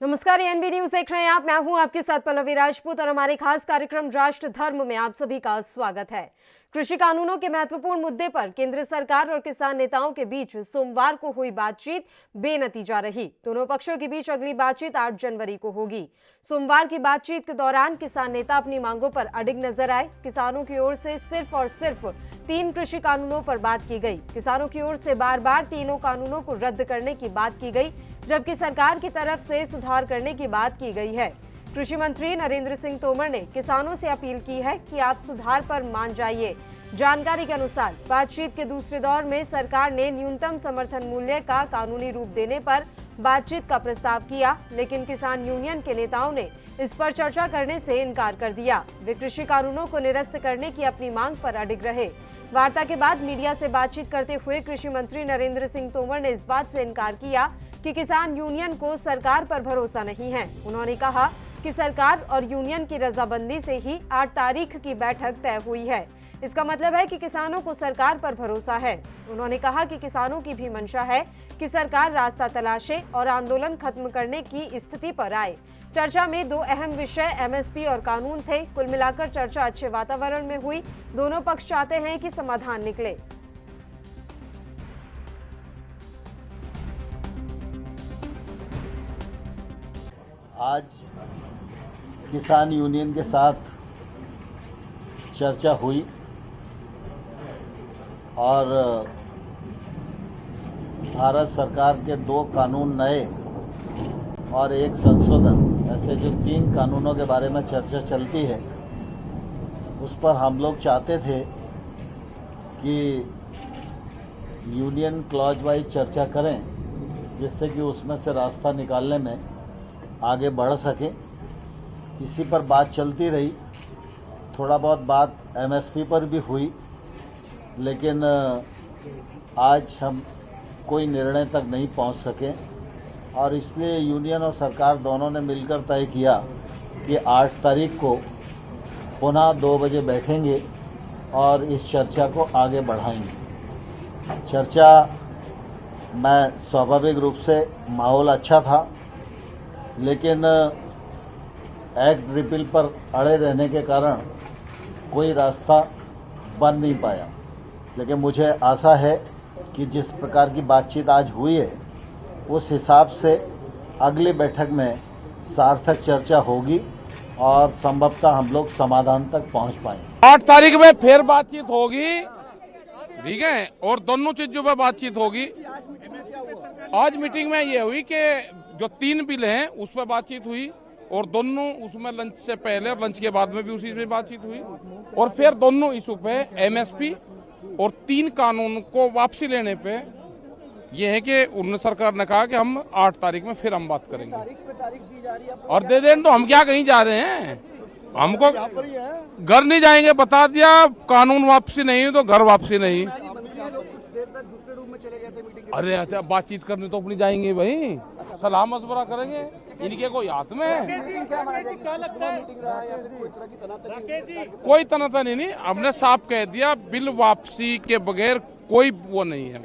नमस्कार, ANB news देख रहे हैं आप। मैं हूं आपके साथ पल्लवी राजपूत और हमारे खास कार्यक्रम राष्ट्र धर्म में आप सभी का स्वागत है। कृषि कानूनों के महत्वपूर्ण मुद्दे पर केंद्र सरकार और किसान नेताओं के बीच सोमवार को हुई बातचीत बेनतीजा रही। दोनों पक्षों के बीच अगली बातचीत 8 जनवरी को होगी। सोमवार की बातचीत के दौरान किसान नेता अपनी मांगों पर अडिग नजर आए। किसानों की ओर से सिर्फ और सिर्फ 3 कृषि कानूनों पर बात की गई। किसानों की ओर से बार बार तीनों कानूनों को रद्द करने की बात की गई, जबकि सरकार की तरफ से सुधार करने की बात की गई है। कृषि मंत्री नरेंद्र सिंह तोमर ने किसानों से अपील की है कि आप सुधार पर मान जाइए। जानकारी के अनुसार बातचीत के दूसरे दौर में सरकार ने न्यूनतम समर्थन मूल्य का कानूनी रूप देने पर बातचीत का प्रस्ताव किया, लेकिन किसान यूनियन के नेताओं ने इस पर चर्चा करने से इनकार कर दिया। वे कृषि कानूनों को निरस्त करने की अपनी मांग पर अडिग रहे। वार्ता के बाद मीडिया से बातचीत करते हुए कृषि मंत्री नरेंद्र सिंह तोमर ने इस बात से इनकार किया कि किसान यूनियन को सरकार पर भरोसा नहीं है। उन्होंने कहा कि सरकार और यूनियन की रजामंदी से ही 8 तारीख की बैठक तय हुई है। इसका मतलब है कि किसानों को सरकार पर भरोसा है। उन्होंने कहा कि किसानों की भी मंशा है कि सरकार रास्ता तलाशे और आंदोलन खत्म करने की स्थिति पर आए। चर्चा में 2 अहम विषय एमएसपी और कानून थे। कुल मिलाकर चर्चा अच्छे वातावरण में हुई। दोनों पक्ष चाहते हैं कि समाधान निकले। आज किसान यूनियन के साथ चर्चा हुई और भारत सरकार के 2 कानून नए और 1 संशोधन, ऐसे जो 3 कानूनों के बारे में चर्चा चलती है, उस पर हम लोग चाहते थे कि यूनियन क्लॉज वाइज चर्चा करें, जिससे कि उसमें से रास्ता निकालने में आगे बढ़ सके। इसी पर बात चलती रही। थोड़ा बहुत बात एमएसपी पर भी हुई, लेकिन आज हम कोई निर्णय तक नहीं पहुंच सके और इसलिए यूनियन और सरकार दोनों ने मिलकर तय किया कि 8 तारीख को पुनः 2 बजे बैठेंगे और इस चर्चा को आगे बढ़ाएंगे। चर्चा में स्वाभाविक रूप से माहौल अच्छा था, लेकिन एक्ट रिपील पर अड़े रहने के कारण कोई रास्ता बन नहीं पाया। लेकिन मुझे आशा है कि जिस प्रकार की बातचीत आज हुई है, उस हिसाब से अगली बैठक में सार्थक चर्चा होगी और संभवतः हम लोग समाधान तक पहुंच पाएंगे। 8 तारीख में फिर बातचीत होगी, ठीक है, और दोनों चीजों पर बातचीत होगी। आज मीटिंग में ये हुई कि जो 3 बिल हैं उस पर बातचीत हुई और दोनों उसमें लंच से पहले और लंच के बाद में भी उसी पे बातचीत हुई और फिर दोनों इशू पे एमएसपी और 3 कानून को वापसी लेने पे ये है कि उन्होंने सरकार ने कहा कि हम 8 तारीख में फिर हम बात करेंगे। तारीख दी जा रही है और दे दें तो हम क्या कहीं जा रहे हैं, हमको घर नहीं जाएंगे, बता दिया। कानून वापसी नहीं है तो घर वापसी नहीं। अरे अच्छा, बातचीत करने तो अपनी जाएंगे भाई, सलाह मशवरा करेंगे, इनके कोई हाथ में है? कोई तनातनी नहीं, हमने साफ कह दिया बिल वापसी के बगैर कोई वो नहीं है।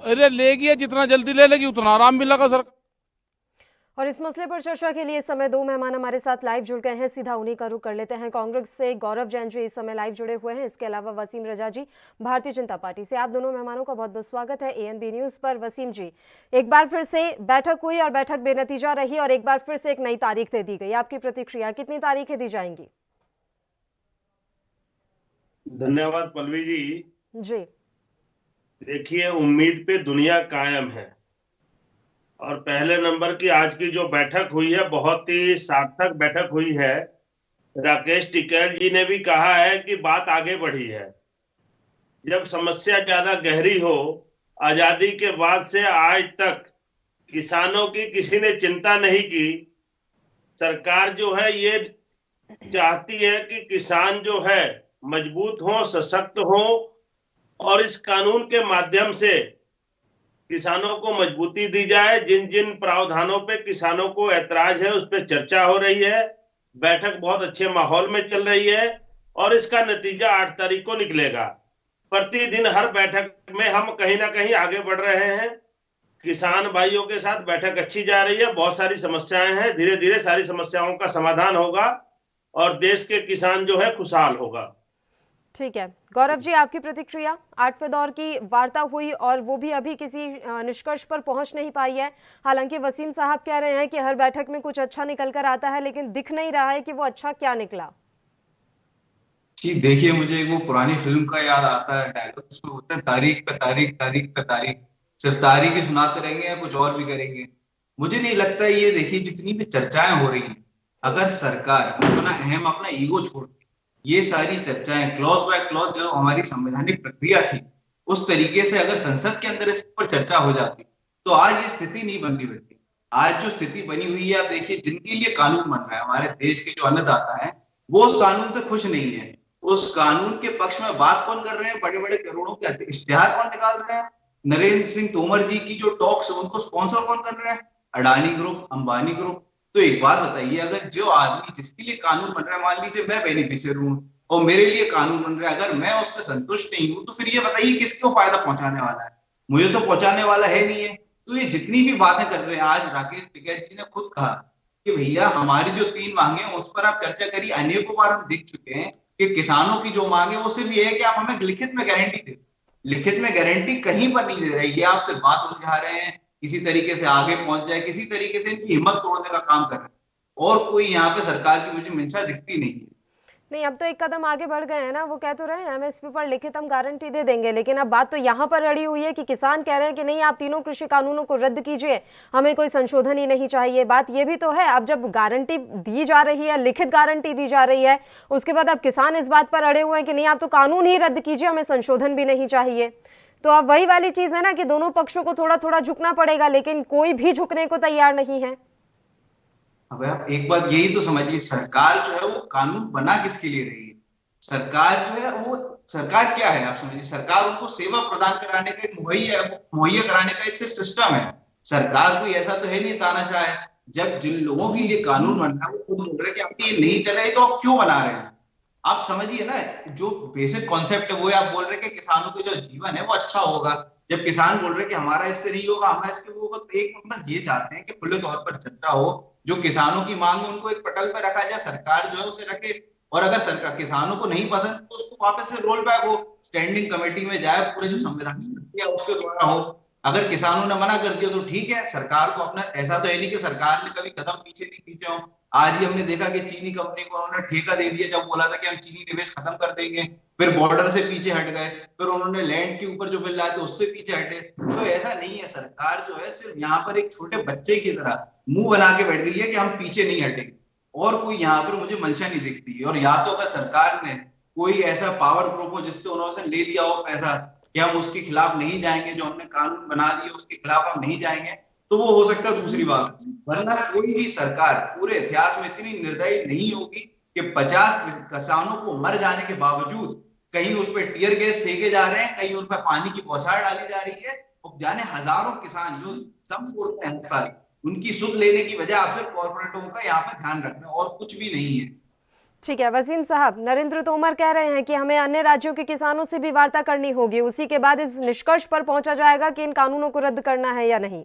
अरे लेगी, जितना जल्दी ले लेगी उतना आराम मिलेगा सरकार। और इस मसले पर चर्चा के लिए इस समय 2 मेहमान हमारे साथ लाइव जुड़ गए हैं। सीधा उन्हीं का रुख कर लेते हैं। कांग्रेस से गौरव जैन जी इस समय लाइव जुड़े हुए हैं। इसके अलावा वसीम रजा जी भारतीय जनता पार्टी से। आप दोनों मेहमानों का बहुत बहुत स्वागत है एएनबी न्यूज पर। वसीम जी, एक बार फिर से बैठक हुई और बैठक बेनतीजा रही और एक बार फिर से एक नई तारीख दे दी गई। आपकी प्रतिक्रिया, कितनी तारीखें दी जाएंगी? धन्यवाद पल्लवी जी। देखिए, उम्मीद पे दुनिया कायम है और पहले नंबर की आज की जो बैठक हुई है, बहुत ही सार्थक बैठक हुई है। राकेश टिकैत जी ने भी कहा है कि बात आगे बढ़ी है। जब समस्या ज्यादा गहरी हो, आजादी के बाद से आज तक किसानों की किसी ने चिंता नहीं की। सरकार जो है ये चाहती है कि किसान जो है मजबूत हो, सशक्त हो और इस कानून के माध्यम से किसानों को मजबूती दी जाए। जिन जिन प्रावधानों पे किसानों को ऐतराज है उस पे चर्चा हो रही है। बैठक बहुत अच्छे माहौल में चल रही है और इसका नतीजा 8 तारीख को निकलेगा। प्रतिदिन हर बैठक में हम कहीं ना कहीं आगे बढ़ रहे हैं। किसान भाइयों के साथ बैठक अच्छी जा रही है, बहुत सारी समस्याएं हैं, धीरे धीरे सारी समस्याओं का समाधान होगा और देश के किसान जो है खुशहाल होगा। ठीक है गौरव जी, आपकी प्रतिक्रिया। 8वें दौर की वार्ता हुई और वो भी अभी किसी निष्कर्ष पर पहुंच नहीं पाई है। हालांकि वसीम साहब कह रहे हैं कि हर बैठक में कुछ अच्छा निकल कर आता है, लेकिन दिख नहीं रहा है कि वो अच्छा क्या निकला। जी देखिए, मुझे वो पुरानी फिल्म का याद आता है डायलॉग, उसमें होता है तारीख पे तारीख, तारीख पे तारीख, सिर्फ तारीख ही सुनाते रहेंगे या कुछ और भी करेंगे। मुझे नहीं लगता ये देखिए जितनी भी चर्चाएं हो रही हैं, अगर सरकार अपना अहम अपना ईगो छोड़ के ये सारी चर्चाएं क्लॉज बाय क्लॉज जो हमारी संवैधानिक प्रक्रिया थी उस तरीके से अगर संसद के अंदर इस पर चर्चा हो जाती तो आज ये स्थिति नहीं बन रही बैठी। आज जो स्थिति बनी हुई है, आप देखिए जिनके लिए कानून बन रहा है, हमारे देश के जो अन्नदाता है वो उस कानून से खुश नहीं है। उस कानून के पक्ष में बात कौन कर रहे हैं? बड़े बड़े करोड़ों के इश्तेहार कौन निकाल रहे हैं? नरेंद्र सिंह तोमर जी की जो टॉक्स उनको स्पॉन्सर कौन कर रहे हैं? Adani group, Ambani group. तो एक बात बताइए, अगर जो आदमी जिसके लिए कानून बन रहा है, मान लीजिए मैं बेनिफिशियरी हूँ और मेरे लिए कानून बन रहा है, अगर मैं उससे संतुष्ट नहीं हूँ तो फिर ये बताइए किसको फायदा पहुंचाने वाला है? मुझे तो पहुंचाने वाला है नहीं है। तो ये जितनी भी बातें कर रहे हैं, आज राकेश टिकैत जी ने खुद कहा कि भैया हमारी जो 3 मांगे हैं उस पर आप चर्चा करिए। अनेकों बार हम देख चुके हैं कि किसानों की जो मांगे वो सिर्फ ये है कि आप हमें लिखित में गारंटी दे। लिखित में गारंटी कहीं पर नहीं दे रहे, ये आप सिर्फ बात उलझा रहे हैं, किसी तरीके से आगे पहुंच जाए, किसी तरीके से इनकी हिम्मत तोड़ने का काम कर रहे हैं। और कोई यहाँ पे सरकार की मुझे मंशा दिखती नहीं है। नहीं, अब तो एक कदम आगे बढ़ गए हैं ना। वो कह तो रहे हैं एमएसपी पर लिखित हम गारंटी दे देंगे, लेकिन अब बात तो यहाँ पर अड़ी हुई है कि किसान कह रहे हैं कि नहीं, आप तीनों कृषि कानूनों को रद्द कीजिए, हमें कोई संशोधन ही नहीं चाहिए। बात ये भी तो है, अब जब गारंटी दी जा रही है, लिखित गारंटी दी जा रही है, उसके बाद अब किसान इस बात पर अड़े हुए हैं कि नहीं, आप तो कानून ही रद्द कीजिए, हमें संशोधन भी नहीं चाहिए। तो अब वही वाली चीज है ना कि दोनों पक्षों को थोड़ा थोड़ा झुकना पड़ेगा, लेकिन कोई भी झुकने को तैयार नहीं है। अब आप एक बात यही तो समझिए, सरकार जो है वो कानून बना किसके लिए रही है? सरकार जो है वो सरकार क्या है? आप समझिए, सरकार उनको सेवा प्रदान कराने का एक मुहैया कराने का एक सिर्फ सिस्टम है। सरकार कोई ऐसा तो है नहीं तानाशाह है। जब जिन लोगों के लिए कानून बन रहा है वो खुद बोल रहे हैं कि अब ये नहीं चले तो आप क्यों बना रहे हैं? आप समझिए ना, जो बेसिक कॉन्सेप्ट है वो है, आप बोल रहे हैं कि किसानों का जो जीवन है वो अच्छा होगा। जब किसान बोल रहे हैं कि हमारा इससे नहीं होगा, हमारा इसके वो होगा, तो एक मतलब ये चाहते हैं कि खुले तौर पर चर्चा हो, जो किसानों की मांग है उनको एक पटल पर रखा जाए, सरकार जो है उसे रखे, और अगर सरकार किसानों को नहीं पसंद तो उसको वापस से रोल बैक हो, स्टैंडिंग कमेटी में जाए, पूरे जो संवैधानिक प्रक्रिया उसके द्वारा हो। अगर किसानों ने मना कर दिया तो ठीक है, सरकार को अपना, ऐसा तो है नहीं कि सरकार ने कभी कदम पीछे नहीं खींचे हो। आज ही हमने देखा कि चीनी कंपनी को उन्होंने ठेका दे दिया, जब बोला था कि हम चीनी निवेश खत्म कर देंगे, फिर बॉर्डर से पीछे हट गए, फिर उन्होंने लैंड के ऊपर जो बिल लाए थे उससे पीछे हटे। तो ऐसा नहीं है, सरकार जो है सिर्फ यहाँ पर एक छोटे बच्चे की तरह मुंह बना के बैठ गई है कि हम पीछे नहीं हटेंगे, और कोई यहाँ पर मुझे मंशा नहीं दिखती है। और या तो अगर सरकार ने कोई ऐसा पावर ग्रुप हो जिससे उन्होंने ले लिया हो पैसा कि हम उसके खिलाफ नहीं जाएंगे, जो हमने कानून बना दिए उसके खिलाफ हम नहीं जाएंगे, तो वो हो सकता है दूसरी बात। वरना कोई भी सरकार पूरे इतिहास में इतनी निर्दयी नहीं होगी कि 50 किसानों को मर जाने के बावजूद कहीं उस पर टीयर गैस फेंके जा रहे हैं, कहीं उन पर पानी की बौछार डाली जा रही है, और जाने हजारों किसान जो दम तोड़ते हैं सारी, उनकी सुध लेने की वजह आप सिर्फ कॉर्पोरेटों का यहाँ पर ध्यान रखना, और कुछ भी नहीं है। ठीक है वसीम साहब, नरेंद्र तोमर कह रहे हैं कि हमें अन्य राज्यों के किसानों से भी वार्ता करनी होगी, उसी के बाद इस निष्कर्ष पर पहुंचा जाएगा कि इन कानूनों को रद्द करना है या नहीं।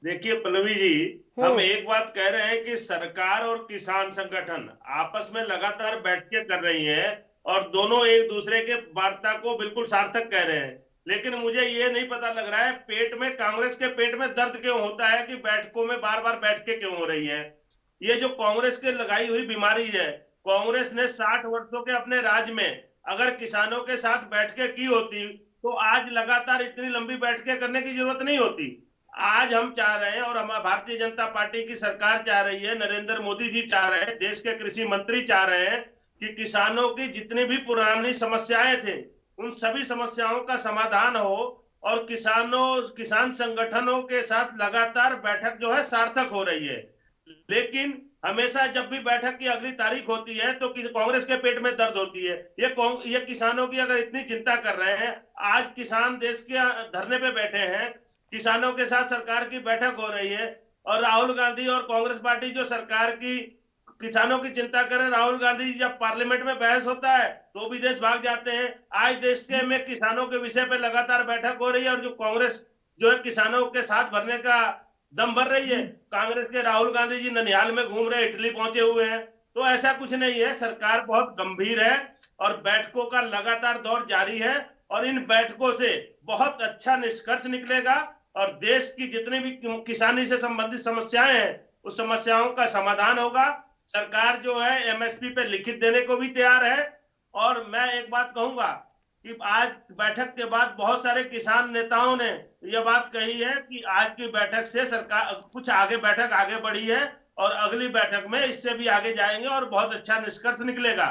देखिए पल्लवी जी, हम एक बात कह रहे हैं कि सरकार और किसान संगठन आपस में लगातार बैठकें कर रही हैं और दोनों एक दूसरे के वार्ता को बिल्कुल सार्थक कह रहे हैं, लेकिन मुझे ये नहीं पता लग रहा है पेट में, कांग्रेस के पेट में दर्द क्यों होता है कि बैठकों में बार बार बैठकें क्यों हो रही है। ये जो कांग्रेस के लगाई हुई बीमारी है, कांग्रेस ने 60 वर्षों के अपने राज में अगर किसानों के साथ बैठकें की होती तो आज लगातार इतनी लंबी बैठकें करने की जरूरत नहीं होती। आज हम चाह रहे हैं और हमारी भारतीय जनता पार्टी की सरकार चाह रही है, नरेंद्र मोदी जी चाह रहे हैं, देश के कृषि मंत्री चाह रहे हैं कि किसानों की जितनी भी पुरानी समस्याएं थे उन सभी समस्याओं का समाधान हो, और किसान संगठनों के साथ लगातार बैठक जो है सार्थक हो रही है। लेकिन हमेशा जब भी बैठक की अगली तारीख होती है तो कांग्रेस के पेट में दर्द होती है। ये किसानों की अगर इतनी चिंता कर रहे हैं, आज किसान देश के धरने पे बैठे हैं, किसानों के साथ सरकार की बैठक हो रही है, और राहुल गांधी और कांग्रेस पार्टी जो सरकार की किसानों की चिंता करें। राहुल गांधी जी जब पार्लियामेंट में बहस होता है तो विदेश भाग जाते हैं। आज देश के में किसानों के विषय पे लगातार बैठक हो रही है और जो कांग्रेस जो है किसानों के साथ भरने का दम भर रही है। कांग्रेस के राहुल गांधी जी ननिहाल में घूम रहे, इटली पहुंचे हुए हैं। तो ऐसा कुछ नहीं है, सरकार बहुत गंभीर है और बैठकों का लगातार दौर जारी है और इन बैठकों से बहुत अच्छा निष्कर्ष निकलेगा और देश की जितनी भी किसानी से संबंधित समस्याएं हैं उस समस्याओं का समाधान होगा। सरकार जो है एमएसपी पे लिखित देने को भी तैयार है। और मैं एक बात कहूंगा कि आज बैठक के बाद बहुत सारे किसान नेताओं ने यह बात कही है कि आज की बैठक से सरकार कुछ बैठक आगे बढ़ी है और अगली बैठक में इससे भी आगे जाएंगे और बहुत अच्छा निष्कर्ष निकलेगा।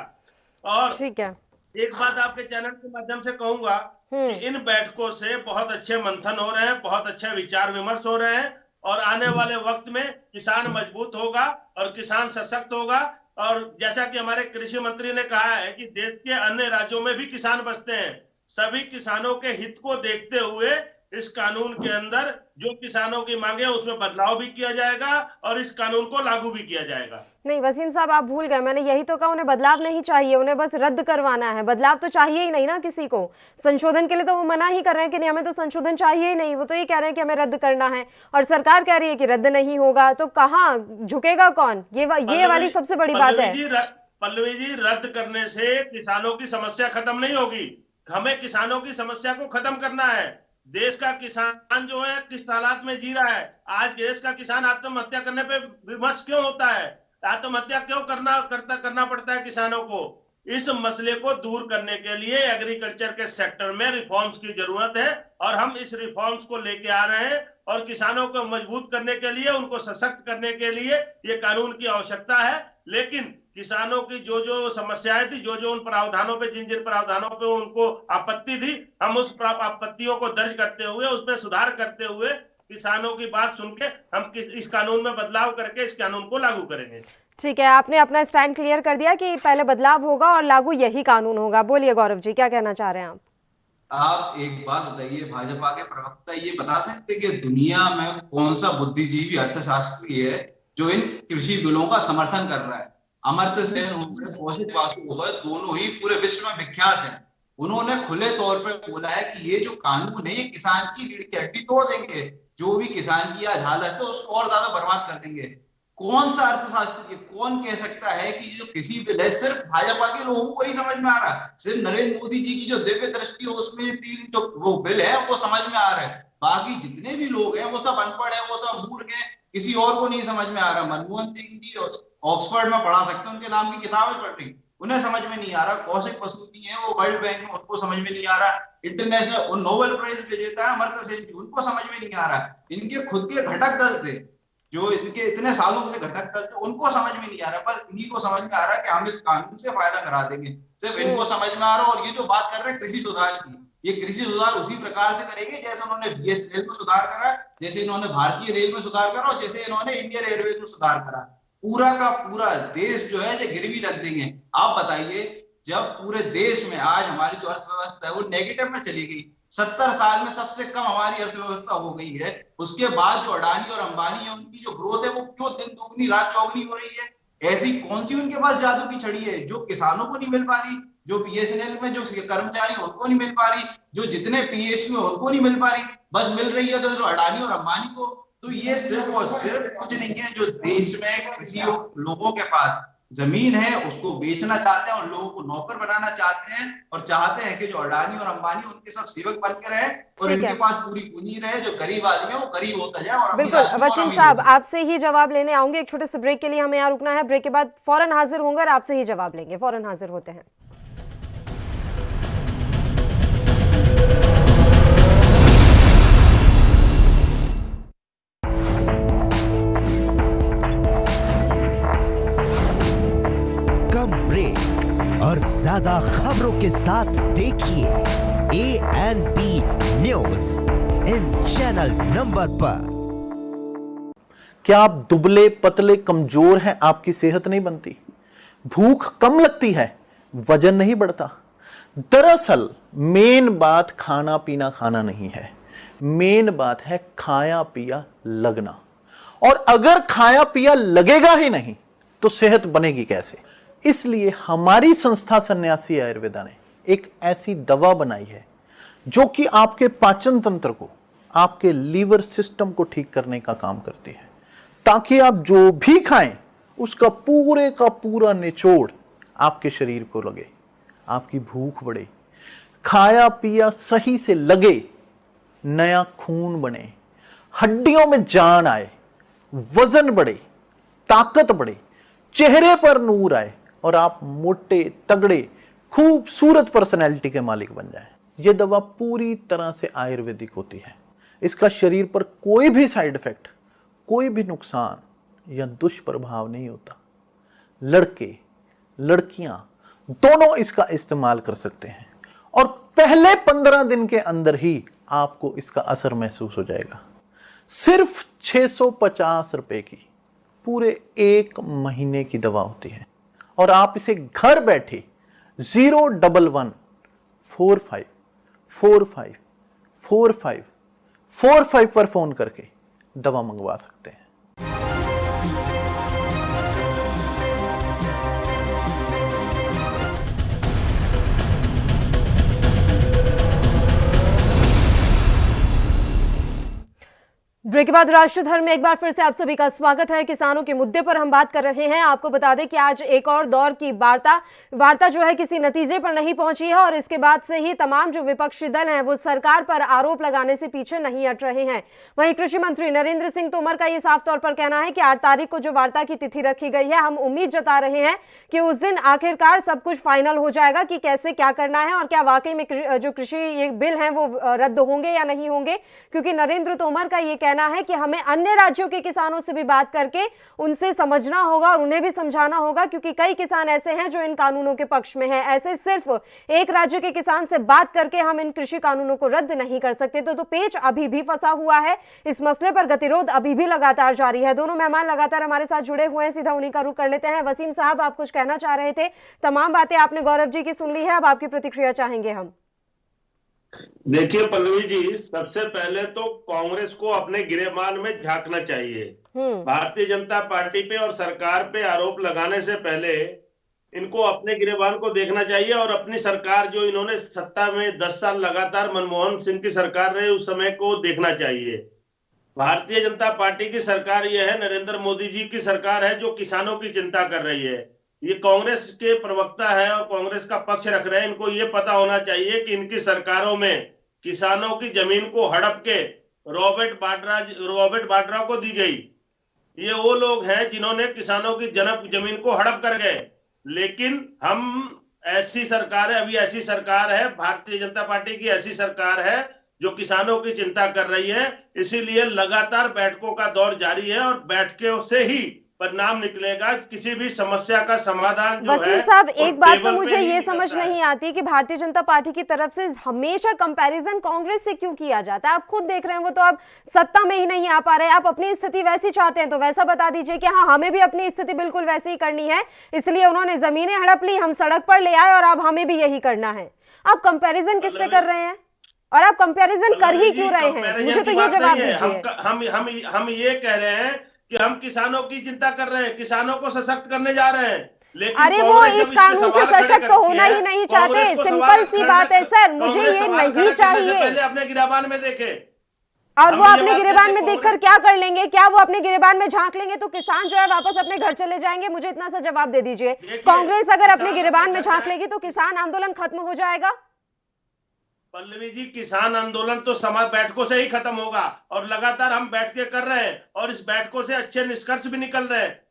और ठीक है, एक बात आपके चैनल के माध्यम से कहूंगा कि इन बैठकों से बहुत अच्छे मंथन हो रहे हैं, बहुत अच्छे विचार विमर्श हो रहे हैं और आने वाले वक्त में किसान मजबूत होगा और किसान सशक्त होगा। और जैसा कि हमारे कृषि मंत्री ने कहा है कि देश के अन्य राज्यों में भी किसान बसते हैं, सभी किसानों के हित को देखते हुए इस कानून के अंदर जो किसानों की मांगे उसमें बदलाव भी किया जाएगा और इस कानून को लागू भी किया जाएगा। नहीं वसीम साहब, आप भूल गए, मैंने यही तो कहा, उन्हें बदलाव नहीं चाहिए, उन्हें बस रद्द करवाना है। बदलाव तो चाहिए ही नहीं ना किसी को, संशोधन के लिए तो वो मना ही कर रहे हैं कि नहीं हमें तो संशोधन चाहिए ही नहीं, वो तो ये कह रहे हैं कि हमें रद्द करना है और सरकार कह रही है कि रद्द नहीं होगा। तो कहाँ झुकेगा कौन? ये वाली सबसे बड़ी बात है। पल्लवी जी, रद्द करने से किसानों की समस्या खत्म नहीं होगी, हमें किसानों की समस्या को खत्म करना है। देश का किसान जो है किस हालात में जी रहा है, आज देश का किसान आत्महत्या करने पे विवश क्यों होता है, आत्महत्या क्यों करना पड़ता है किसानों को? इस मसले को दूर करने के लिए एग्रीकल्चर के सेक्टर में रिफॉर्म्स की जरूरत है और हम इस रिफॉर्म्स को लेके आ रहे हैं और किसानों को मजबूत करने के लिए, उनको सशक्त करने के लिए ये कानून की आवश्यकता है। लेकिन किसानों की जो जो समस्याएं थी, जो जो उन प्रावधानों पे जिन प्रावधानों पे उनको आपत्ति थी, हम उस आपत्तियों को दर्ज करते हुए उसमें सुधार करते हुए किसानों की बात सुन के हम इस कानून में बदलाव करके इस कानून को लागू करेंगे। ठीक है, आपने अपना स्टैंड क्लियर कर दिया कि पहले बदलाव होगा और लागू यही कानून होगा। बोलिए गौरव जी, क्या कहना चाह रहे हैं आप? आप एक बात बताइए, भाजपा के प्रवक्ता ये बता सकते कि दुनिया में कौन सा बुद्धिजीवी अर्थशास्त्री है जो इन कृषि बिलों का समर्थन कर रहा है? अमर्त्य सेन हो गए, कौशिक वासु हो गए, दोनों ही पूरे विश्व में विख्यात हैं। उन्होंने खुले तौर पर बोला है कि ये जो कानून है ये किसान की रीढ़ की हड्डी तोड़ देंगे, जो भी किसान की आज हालत है उसको और ज्यादा बर्बाद कर देंगे। कौन सा अर्थशास्त्री, कौन कह सकता है कि जो किसी बिल है सिर्फ भाजपा के लोगों को ही समझ में आ रहा है? सिर्फ नरेंद्र मोदी जी की जो दिव्य दृष्टि है उसमें जो वो बिल है वो समझ में आ रहा है, बाकी जितने भी लोग हैं वो सब अनपढ़ है, वो सब मूर्ख है, किसी और को नहीं समझ में आ रहा। मनमोहन सिंह जी ऑक्सफोर्ड में पढ़ा सकते हैं, उनके नाम की किताबें पढ़ रही, उन्हें समझ में नहीं आ रहा। कौशिक वासु जी हैं वो वर्ल्ड बैंक में, उनको समझ में नहीं आ रहा। इंटरनेशनल नोबेल प्राइज विजेता है अमर्त्य सेन जी, उनको समझ में नहीं आ रहा। इनके खुद के घटक दल थे जो इनके इतने सालों से घटक दल थे, उनको समझ में नहीं आ रहा। बस इन्हीं को समझ में आ रहा है कि हम इस कानून से फायदा करा देंगे, सिर्फ इनको समझ में आ रहा है। और ये जो बात कर रहे हैं कृषि सुधार की, ये कृषि सुधार उसी प्रकार से करेंगे जैसे उन्होंने बीएसएनएल में सुधार करा, जैसे इन्होंने भारतीय रेल में सुधार करा और जैसे इन्होंने इंडियन एयरवेज में सुधार करा। पूरा का पूरा देश जो है ये गिरवी रख देंगे। आप बताइए, जब पूरे देश में आज हमारी जो अर्थव्यवस्था है वो नेगेटिव में चली गई, 70 साल में सबसे कम हमारी अर्थव्यवस्था हो गई है, उसके बाद जो अडानी और अंबानी है उनकी जो ग्रोथ है वो क्यों दिन दुगनी रात चौगुनी हो रही है? ऐसी कौन सी उनके पास जादू की छड़ी है जो किसानों को नहीं मिल पा रही, जो बीएसएनएल में जो कर्मचारी उनको नहीं मिल पा रही, जो जितने पीएसयू उनको नहीं मिल पा रही, बस मिल रही है तो अडानी और अंबानी को। तो ये सिर्फ और सिर्फ कुछ नहीं है, जो देश में किसी लोगों के पास जमीन है उसको बेचना चाहते हैं और लोगों को नौकर बनाना चाहते हैं और चाहते हैं कि जो अडानी और अंबानी उनके सब सेवक बन के रहे और इनके पास पूरी पूंजी रहे, जो गरीब आदमी है वो गरीब होता जाए। और बिल्कुल वसीम साहब, आपसे ही जवाब लेने आऊंगे। एक छोटे से ब्रेक के लिए हमें यहाँ रुकना है, ब्रेक के बाद फौरन हाजिर होंगे और आपसे ही जवाब लेंगे। फौरन हाजिर होते हैं। और ज्यादा खबरों के साथ देखिए ANP news in channel number पर। क्या आप दुबले पतले कमजोर हैं, आपकी सेहत नहीं बनती, भूख कम लगती है, वजन नहीं बढ़ता? दरअसल मेन बात खाना पीना खाना नहीं है, मेन बात है खाया पिया लगना। और अगर खाया पिया लगेगा ही नहीं तो सेहत बनेगी कैसे। इसलिए हमारी संस्था सन्यासी आयुर्वेदा ने एक ऐसी दवा बनाई है जो कि आपके पाचन तंत्र को, आपके लीवर सिस्टम को ठीक करने का काम करती है, ताकि आप जो भी खाएं उसका पूरे का पूरा निचोड़ आपके शरीर को लगे, आपकी भूख बढ़े, खाया पिया सही से लगे, नया खून बने, हड्डियों में जान आए, वजन बढ़े, ताकत बढ़े, चेहरे पर नूर आए और आप मोटे तगड़े खूबसूरत पर्सनैलिटी के मालिक बन जाएं। यह दवा पूरी तरह से आयुर्वेदिक होती है। इसका शरीर पर कोई भी साइड इफेक्ट, कोई भी नुकसान या दुष्प्रभाव नहीं होता। लड़के लड़कियां दोनों इसका इस्तेमाल कर सकते हैं और पहले 15 दिन के अंदर ही आपको इसका असर महसूस हो जाएगा। सिर्फ 650 रुपए की पूरे 1 महीने की दवा होती है और आप इसे घर बैठे 01145454545 पर फोन करके दवा मंगवा सकते हैं। ब्रेक के बाद राष्ट्र धर्म में एक बार फिर से आप सभी का स्वागत है। किसानों के मुद्दे पर हम बात कर रहे हैं। आपको बता दें कि आज एक और दौर की वार्ता जो है किसी नतीजे पर नहीं पहुंची है और इसके बाद से ही तमाम जो विपक्षी दल हैं वो सरकार पर आरोप लगाने से पीछे नहीं हट रहे हैं। वहीं कृषि मंत्री नरेंद्र सिंह तोमर का ये साफ तौर पर कहना है कि 8 तारीख को जो वार्ता की तिथि रखी गई है, हम उम्मीद जता रहे हैं कि उस दिन आखिरकार सब कुछ फाइनल हो जाएगा कि कैसे क्या करना है और क्या वाकई में जो कृषि ये बिल हैं वो रद्द होंगे या नहीं होंगे। क्योंकि नरेंद्र तोमर का ये कहना है कि हमें अन्य राज्यों के किसानों से भी बात करके उनसे समझना होगा और उन्हें भी समझाना होगा, क्योंकि कई किसान ऐसे हैं जो इन कानूनों के पक्ष में हैं। ऐसे सिर्फ एक राज्य के किसान से बात करके हम इन कृषि कानूनों को रद्द नहीं कर सकते। तो पेच अभी भी फंसा हुआ है। इस मसले पर गतिरोध अभी भी लगातार जारी है। दोनों मेहमान लगातार हमारे साथ जुड़े हुए हैं, सीधा उन्हीं का रुख कर लेते हैं। वसीम साहब, आप कुछ कहना चाह रहे थे। तमाम बातें आपने गौरव जी की सुन ली है, अब आपकी प्रतिक्रिया चाहेंगे हम। देखिए पल्लवी जी, सबसे पहले तो कांग्रेस को अपने गिरेबान में झांकना चाहिए। भारतीय जनता पार्टी पे और सरकार पे आरोप लगाने से पहले इनको अपने गिरेबान को देखना चाहिए और अपनी सरकार जो इन्होंने सत्ता में 10 साल लगातार मनमोहन सिंह की सरकार रहे उस समय को देखना चाहिए। भारतीय जनता पार्टी की सरकार यह है, नरेंद्र मोदी जी की सरकार है जो किसानों की चिंता कर रही है। ये कांग्रेस के प्रवक्ता है और कांग्रेस का पक्ष रख रहे हैं। इनको ये पता होना चाहिए कि इनकी सरकारों में किसानों की जमीन को हड़प के रॉबर्ट वाड्रा को दी गई। ये वो लोग हैं जिन्होंने किसानों की जमीन को हड़प कर गए। लेकिन हम ऐसी सरकार है, अभी ऐसी सरकार है, भारतीय जनता पार्टी की ऐसी सरकार है जो किसानों की चिंता कर रही है। इसीलिए लगातार बैठकों का दौर जारी है और बैठकों से ही परिणाम निकलेगा। किसी भी समस्या का समाधान जो है। वसीम साहब, एक बात तो मुझे ये समझ नहीं आती कि भारतीय जनता पार्टी की तरफ से हमेशा कंपैरिजन कांग्रेस से क्यों किया जाता है। आप खुद देख रहे हैं वो तो अब सत्ता में ही नहीं आ पा रहे। आप अपनी स्थिति वैसी चाहते हैं तो वैसा बता दीजिए कि हाँ, हमें भी अपनी स्थिति बिल्कुल वैसे ही करनी है, इसलिए उन्होंने जमीनें हड़प ली, हम सड़क पर ले आए और अब हमें भी यही करना है। आप कंपेरिजन किससे कर रहे हैं और आप कंपेरिजन कर ही क्यों रहे हैं? मुझे तो ये जवाब दीजिए। हम ये कह रहे हैं कि हम किसानों की चिंता कर रहे हैं, किसानों को सशक्त करने जा रहे हैं। लेकिन अरे वो इस कानून से सशक्त होना ही नहीं चाहते। सिंपल सी बात है सर, मुझे ये नहीं चाहिए। पहले अपने गिरेबान में देखे और वो अपने गिरेबान में देखकर क्या कर लेंगे? क्या वो अपने गिरेबान में झांक लेंगे तो किसान जो है वापस अपने घर चले जाएंगे? मुझे इतना सा जवाब दे दीजिए। कांग्रेस अगर अपने गिरेबान में झांक लेगी तो किसान आंदोलन खत्म हो जाएगा? पल्लवी जी, किसान आंदोलन तो समाज बैठकों से ही खत्म होगा और लगातार हम बैठ के कर रहे हैं और इस बैठकों से अच्छे निष्कर्ष भी निकल रहे हैं।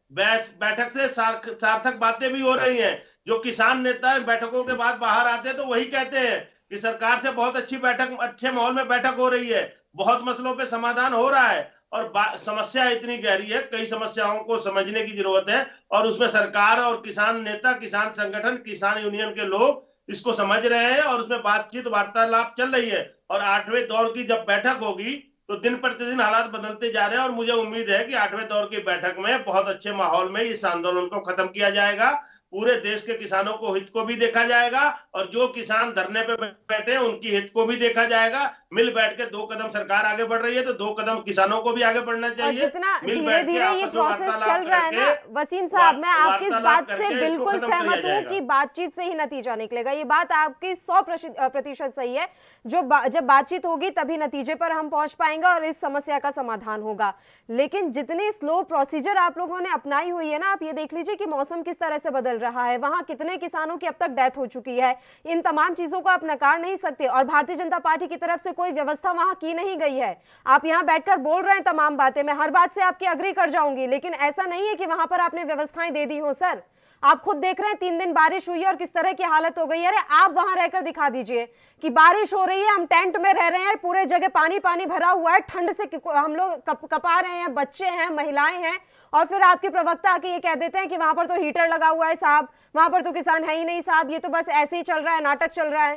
बैठक से सार्थक बातें भी हो रही हैं। जो किसान नेता बैठकों के बाद बाहर आते हैं तो वही कहते हैं कि सरकार से बहुत अच्छी बैठक, अच्छे माहौल में बैठक हो रही है, बहुत मसलों पे समाधान हो रहा है और समस्या इतनी गहरी है, कई समस्याओं को समझने की जरूरत है और उसमें सरकार और किसान नेता, किसान संगठन, किसान यूनियन के लोग इसको समझ रहे हैं और उसमें बातचीत वार्तालाप चल रही है। और 8वें दौर की जब बैठक होगी तो दिन प्रतिदिन हालात बदलते जा रहे हैं और मुझे उम्मीद है कि 8वें दौर की बैठक में बहुत अच्छे माहौल में इस आंदोलन को खत्म किया जाएगा पूरे देश के किसानों को हित को भी देखा जाएगा और जो किसान धरने पे बैठे हैं उनकी हित को भी देखा जाएगा। मिल बैठ के 2 कदम सरकार आगे बढ़ रही है तो 2 कदम किसानों को भी आगे बढ़ना और चाहिए। जितना मिल धीरे बैठ के धीरे ये आपस में प्रोसेस वार्तालाप चल रहा है ना करके वसीम साहब, मैं आपकी इस वार्तालाप बात से करके इसको बिल्कुल खत्म कर लिया सहमत हूँ जाएगा। कि बातचीत से ही नतीजा निकलेगा। ये बात आपकी 100% सही है। जब बातचीत होगी तभी नतीजे पर हम पहुंच पाएंगे और इस समस्या का समाधान होगा। लेकिन जितनी स्लो प्रोसीजर आप लोगों ने अपनाई हुई है ना, आप ये देख लीजिए कि मौसम किस तरह से बदल रहा है, वहां कितने किसानों की अब तक डेथ हो चुकी है। इन तमाम चीजों को आप नकार नहीं सकते और भारतीय जनता पार्टी की तरफ से कोई व्यवस्था वहां की नहीं गई है। आप यहां बैठकर बोल रहे हैं तमाम बातें, मैं हर बात से आपकी अग्री कर जाऊंगी, लेकिन ऐसा नहीं है कि वहां पर आपने व्यवस्थाएं दे दी हो। सर, आप खुद देख रहे हैं 3 दिन बारिश हुई है और किस तरह की हालत हो गई है। अरे आप वहां रहकर दिखा दीजिए कि बारिश हो रही है, हम टेंट में रह रहे हैं, पूरे जगह पानी पानी भरा हुआ है, ठंड से हम लोग कपा रहे हैं, बच्चे हैं, महिलाएं हैं, और फिर आपके प्रवक्ता आके ये कह देते हैं कि वहां पर तो हीटर लगा हुआ है साहब, वहां पर तो किसान है ही नहीं साहब, ये तो बस ऐसे ही चल रहा है, नाटक चल रहा है।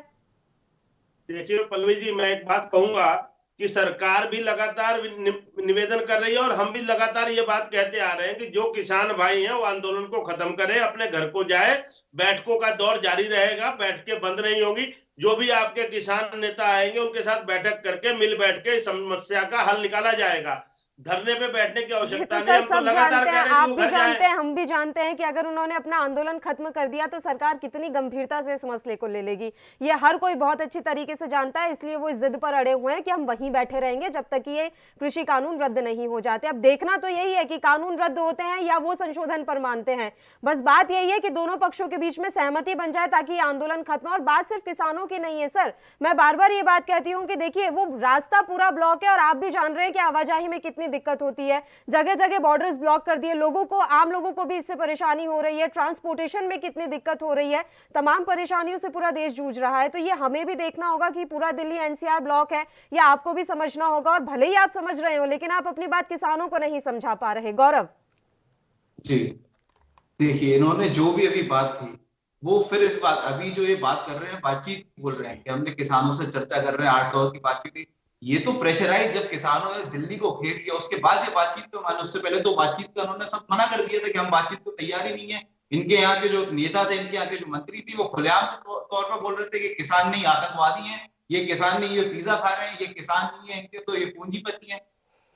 देखिए पल्लवी जी, मैं एक बात कहूंगा कि सरकार भी लगातार निवेदन कर रही है और हम भी लगातार ये बात कहते आ रहे हैं कि जो किसान भाई हैं वो आंदोलन को खत्म करें, अपने घर को जाए। बैठकों का दौर जारी रहेगा, बैठकें बंद नहीं होगी। जो भी आपके किसान नेता आएंगे उनके साथ बैठक करके मिल बैठ के इस समस्या का हल निकाला जाएगा। धरने पे बैठने की आवश्यकता नहीं, हम तो लगातार कह रहे हैं आप कि वो भी घर जानते जाएं। हैं, हम भी जानते हैं कि अगर उन्होंने अपना आंदोलन खत्म कर दिया तो सरकार कितनी गंभीरता से इस मसले को ले लेगी। ये हर कोई बहुत अच्छी तरीके से जानता है, इसलिए वो इस जिद पर अड़े हुए हैं कि हम वहीं बैठे रहेंगे जब तक कि ये कृषि कानून रद्द नहीं हो जाते। अब देखना तो यही है कि कानून रद्द होते हैं या वो संशोधन पर मानते हैं। बस बात यही है कि दोनों पक्षों के बीच में सहमति बन जाए ताकि ये आंदोलन खत्म हो। और बात सिर्फ किसानों की नहीं है सर, मैं बार बार ये बात कहती हूँ कि देखिए वो रास्ता पूरा ब्लॉक है और आप भी जान रहे हैं कि आवाजाही में कितनी दिक्कत होती है। जगह जगह बॉर्डर्स ब्लॉक कर दिए, लोगों को, आम लोगों को भी इससे परेशानी हो रही है, ट्रांसपोर्टेशन में कितनी दिक्कत हो रही है, तमाम परेशानियों से पूरा देश जूझ रहा है। तो ये हमें भी देखना होगा कि पूरा दिल्ली एनसीआर ब्लॉक है, या आपको भी समझना होगा। और भले ही आप समझ रहे हो लेकिन आप अपनी बात किसानों को नहीं समझा पा रहे। गौरव जी, देखिए इन्होंने जो भी अभी बात की वो फिर इस बात, अभी जो ये बात कर रहे हैं, बातचीत बोल रहे हैं कि हमने किसानों से चर्चा कर रहे हैं, 8 दौर की बातचीत की। ये तो प्रेशराइज जब किसानों ने दिल्ली को घेर लिया उसके बाद ये बातचीत पे माने, उससे पहले तो बातचीत का उन्होंने सब मना कर दिया था कि हम बातचीत को तैयार ही नहीं है। इनके यहाँ के जो नेता थे, इनके यहाँ के जो मंत्री थी, वो खुलेआम तौर पर बोल रहे थे कि किसान नहीं आतंकवादी हैं, ये किसान नहीं ये पिज्जा खा रहे हैं, ये किसान नहीं है, इनके तो ये पूंजीपति हैं।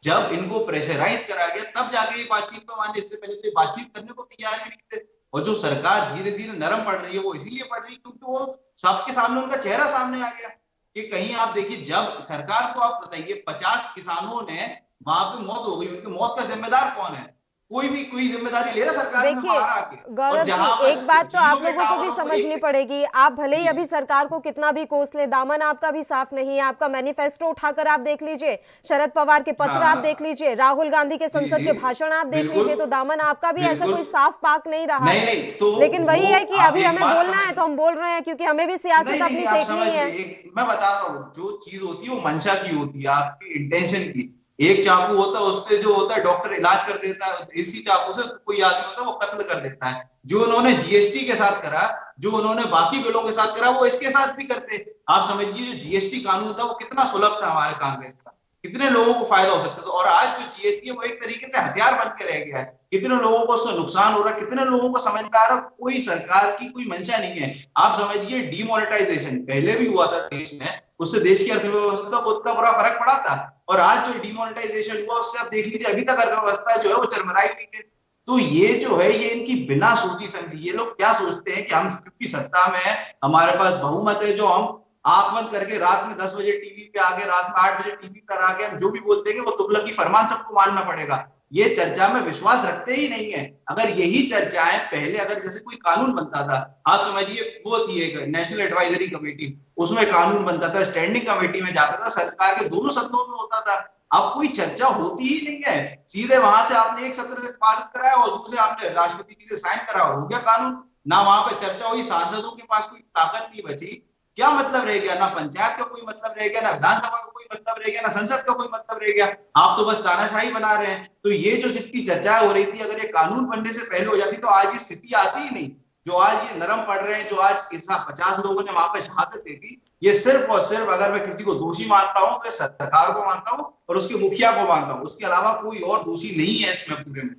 जब इनको प्रेशराइज करा गया तब जाके ये बातचीत पे माने, इससे पहले तो ये बातचीत करने को तैयार ही नहीं थे। और जो सरकार धीरे धीरे नरम पड़ रही है वो इसीलिए पड़ रही है क्योंकि वो सबके सामने उनका चेहरा सामने आ गया कि कहीं आप देखिए, जब सरकार को आप बताइए 50 किसानों ने वहां पे मौत हो गई, उनकी मौत का जिम्मेदार कौन है? कोई जिम्मेदारी ले रहा सरकार में बाहर आके। गौरव जी, एक बात तो आप लोगों को भी समझनी पड़ेगी। आप भले ही अभी सरकार को कितना भी कोस ले, दामन आपका भी साफ नहीं है। आपका मैनिफेस्टो उठाकर आप देख लीजिए, शरद पवार के पत्र आप देख लीजिए, राहुल गांधी के संसद के भाषण आप देख लीजिए, तो दामन आपका भी ऐसा कोई साफ पाक नहीं रहा है। लेकिन वही है कि अभी हमें बोलना है तो हम बोल रहे हैं क्योंकि हमें भी सियासत अपनी देखनी है। मैं बता रहा हूँ, जो चीज होती है वो मंशा की होती है, आपकी इंटेंशन की। एक चाकू होता है, उससे जो होता है डॉक्टर इलाज कर देता है, इसी चाकू से कोई आदमी होता है वो कत्ल कर देता है। जो उन्होंने जीएसटी के साथ करा, जो उन्होंने बाकी बिलों के साथ करा, वो इसके साथ भी करते। आप समझिए जो जीएसटी कानून था वो कितना सुलभ था हमारे कांग्रेस का, कितने लोगों को फायदा हो सकता था। और आज जो जीएसटी है वो एक तरीके से हथियार बन के रह गया है। कितने लोगों को उससे नुकसान हो रहा है, कितने लोगों को समझ में आ रहा है, कोई सरकार की कोई मंशा नहीं है। आप समझिए डीमोनेटाइजेशन पहले भी हुआ था देश में, उससे देश की अर्थव्यवस्था को उतना बड़ा फर्क पड़ा था। और आज जो डीमोनेटाइजेशन हुआ उससे आप देख लीजिए अभी तक अर्थव्यवस्था जो है वो चरमराई हुई है। तो ये जो है ये इनकी बिना सोची समझी, ये लोग क्या सोचते हैं कि हम क्योंकि सत्ता में है, हमारे पास बहुमत है, जो हम आंख बंद करके रात में 10 बजे टीवी पे आगे, रात में 8 बजे टीवी पर आगे हम जो भी बोलते हैं वो तुगलक की फरमान सबको मानना पड़ेगा। ये चर्चा में विश्वास रखते ही नहीं है। अगर यही चर्चाएं पहले, अगर जैसे कोई कानून बनता था, आप समझिए वो थी एक नेशनल एडवाइजरी कमेटी, उसमें कानून बनता था, स्टैंडिंग कमेटी में जाता था, सरकार के दोनों सदनों में होता था। अब कोई चर्चा होती ही नहीं है, सीधे वहां से आपने एक सत्र से पारित कराया और दूसरे आपने राष्ट्रपति जी से साइन करा और हो गया कानून। ना वहां पे चर्चा हुई, सांसदों के पास कोई ताकत नहीं बची। क्या मतलब रह गया? ना पंचायत का कोई मतलब रह गया, ना विधानसभा का कोई मतलब रह गया, ना संसद का कोई मतलब रह गया। आप तो बस तानाशाही बना रहे हैं। तो ये जो जितनी चर्चा हो रही थी, अगर ये कानून बनने से पहले हो जाती तो आज ये स्थिति आती ही नहीं। जो आज ये नरम पड़ रहे हैं, जो आज 50 लोगों ने वहां पर शहादत दे दी, ये सिर्फ और सिर्फ, अगर मैं किसी को दोषी मानता हूं तो सरकार को मानता हूं और उसके मुखिया को मानता हूं, उसके अलावा कोई और दोषी नहीं है इसमें पूरे में।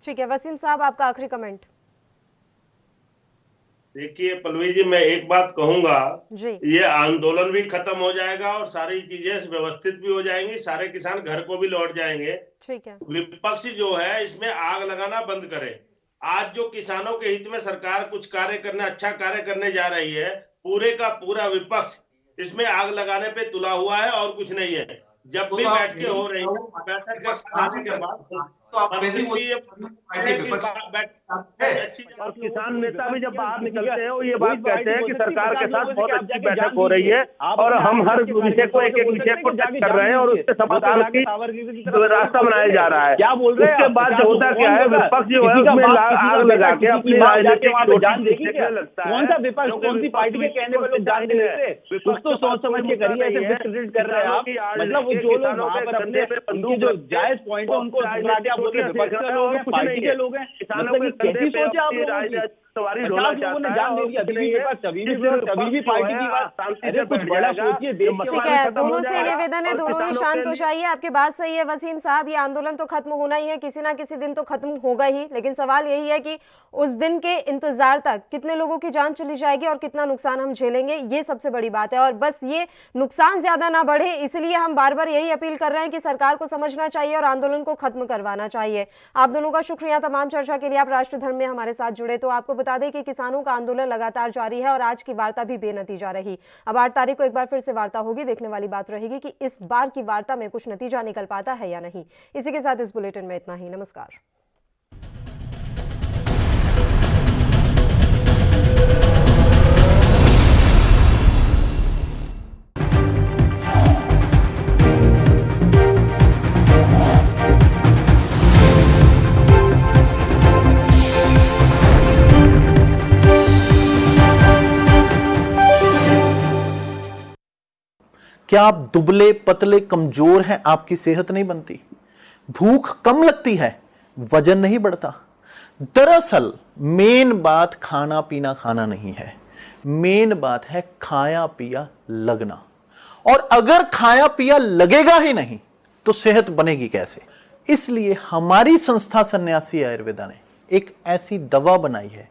ठीक है वसीम साहब, आपका आखिरी कमेंट। देखिए पल्लवी जी, मैं एक बात कहूंगा, जी ये आंदोलन भी खत्म हो जाएगा और सारी चीजें व्यवस्थित भी हो जाएंगी, सारे किसान घर को भी लौट जाएंगे। ठीक है। विपक्ष जो है इसमें आग लगाना बंद करे। आज जो किसानों के हित में सरकार कुछ कार्य करने, अच्छा कार्य करने जा रही है, पूरे का पूरा विपक्ष इसमें आग लगाने पे तुला हुआ है और कुछ नहीं है। जब भी बैठ के हो रही है, बैठक के बाद आप वैसे और किसान नेता भी जब बाहर निकलते हैं वो ये बात कहते हैं कि सरकार के साथ बहुत अच्छी बैठक हो रही है और हम हर विषय को एक विषय को टच कर रहे हैं और उसके समाधान की रास्ता बनाया जा रहा है। क्या बोल रहे हैं? उसके बाद जो होता क्या है, विपक्ष जो है उसमें आग लगा के अपनी राजनीतिक जान देखने लगता है। कौन सा विपक्ष, कौन सी पार्टी के कहने पर लोग जान नहीं देते? कुछ तो सोच समझ के करिए, ऐसे डिस्क्रेडिट कर रहे हैं आप। मतलब वो जो लोग वहां पर अपने उनके जो जायज पॉइंट है उनको विपक्ष के लोग हैं, पार्टी के लोग हैं, किसानों के कैसी सोच है आप लोगों की? 50 लोगों ने जान दे दिया, कभी भी पार्टी की बात, अरे कुछ बड़ा सोचिए। ठीक है, दोनों से निवेदन है, दोनों ही शांत हो जाइए। आपकी बात सही है वसीम साहब, ये आंदोलन तो खत्म होना ही है, किसी ना किसी दिन तो खत्म होगा ही, लेकिन सवाल यही है कि उस दिन के इंतजार तक कितने लोगों की जान चली जाएगी और कितना नुकसान हम झेलेंगे, ये सबसे बड़ी बात है। और बस ये नुकसान ज्यादा ना बढ़े, इसलिए हम बार बार यही अपील कर रहे हैं कि सरकार को समझना चाहिए और आंदोलन को खत्म करवाना चाहिए। आप दोनों का शुक्रिया तमाम चर्चा के लिए। आप राष्ट्र धर्म में हमारे साथ जुड़े। तो आपको बता दें कि किसानों का आंदोलन लगातार जारी है और आज की वार्ता भी बेनतीजा रही। अब 8 तारीख को एक बार फिर से वार्ता होगी, देखने वाली बात रहेगी कि इस बार की वार्ता में कुछ नतीजा निकल पाता है या नहीं। इसी के साथ इस बुलेटिन में इतना ही। नमस्कार। क्या आप दुबले पतले कमजोर हैं, आपकी सेहत नहीं बनती, भूख कम लगती है, वजन नहीं बढ़ता? दरअसल मेन बात खाना पीना खाना नहीं है, मेन बात है खाया पिया लगना। और अगर खाया पिया लगेगा ही नहीं तो सेहत बनेगी कैसे? इसलिए हमारी संस्था सन्यासी आयुर्वेदा ने एक ऐसी दवा बनाई है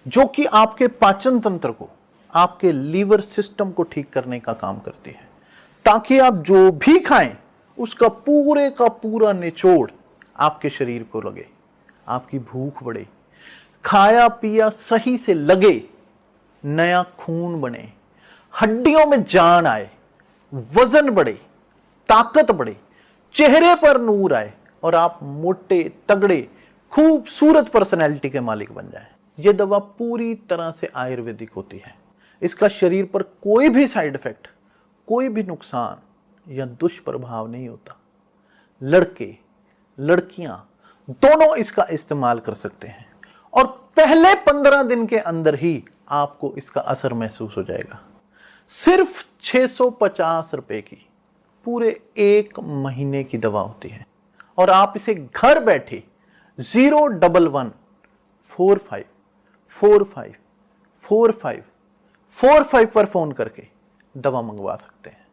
जो कि आपके पाचन तंत्र को, आपके लीवर सिस्टम को ठीक करने का काम करती है, ताकि आप जो भी खाएं उसका पूरे का पूरा निचोड़ आपके शरीर को लगे, आपकी भूख बढ़े, खाया पिया सही से लगे, नया खून बने, हड्डियों में जान आए, वजन बढ़े, ताकत बढ़े, चेहरे पर नूर आए और आप मोटे तगड़े खूबसूरत पर्सनैलिटी के मालिक बन जाएं। यह दवा पूरी तरह से आयुर्वेदिक होती है। इसका शरीर पर कोई भी साइड इफेक्ट, कोई भी नुकसान या दुष्प्रभाव नहीं होता। लड़के लड़कियां दोनों इसका इस्तेमाल कर सकते हैं और पहले 15 दिन के अंदर ही आपको इसका असर महसूस हो जाएगा। सिर्फ 650 रुपए की पूरे 1 महीने की दवा होती है और आप इसे घर बैठे 01145454545 पर फोन करके दवा मंगवा सकते हैं।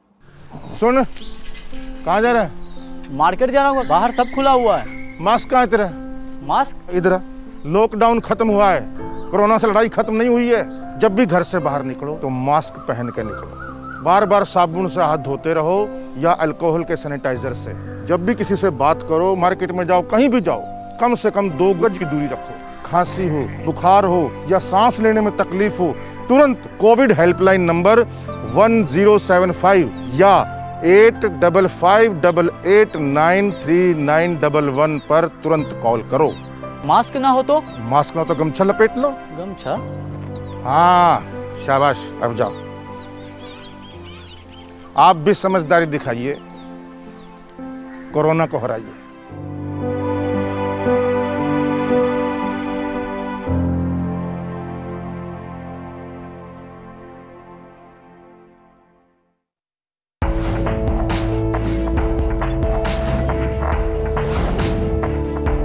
सुन, कहाँ जा रहा है? मार्केट जाना होगा, बाहर सब खुला हुआ है। मास्क कहाँ है तेरा? मास्क इधर। लॉकडाउन खत्म हुआ है, कोरोना से लड़ाई खत्म नहीं हुई है। जब भी घर से बाहर निकलो तो मास्क पहन के निकलो। बार बार साबुन से हाथ धोते रहो या अल्कोहल के सैनिटाइजर से। जब भी किसी से बात करो, मार्केट में जाओ, कहीं भी जाओ, कम से कम 2 गज की दूरी रखो। खांसी हो, बुखार हो या सांस लेने में तकलीफ हो, तुरंत कोविड हेल्पलाइन नंबर 1075 या 8558893911 पर तुरंत कॉल करो। मास्क ना हो तो? मास्क ना हो तो गमछा लपेट लो। गमछा? हाँ, शाबाश, अब जाओ। आप भी समझदारी दिखाइए, कोरोना को हराइए।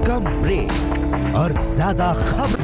कम ब्रेक और ज्यादा खबर।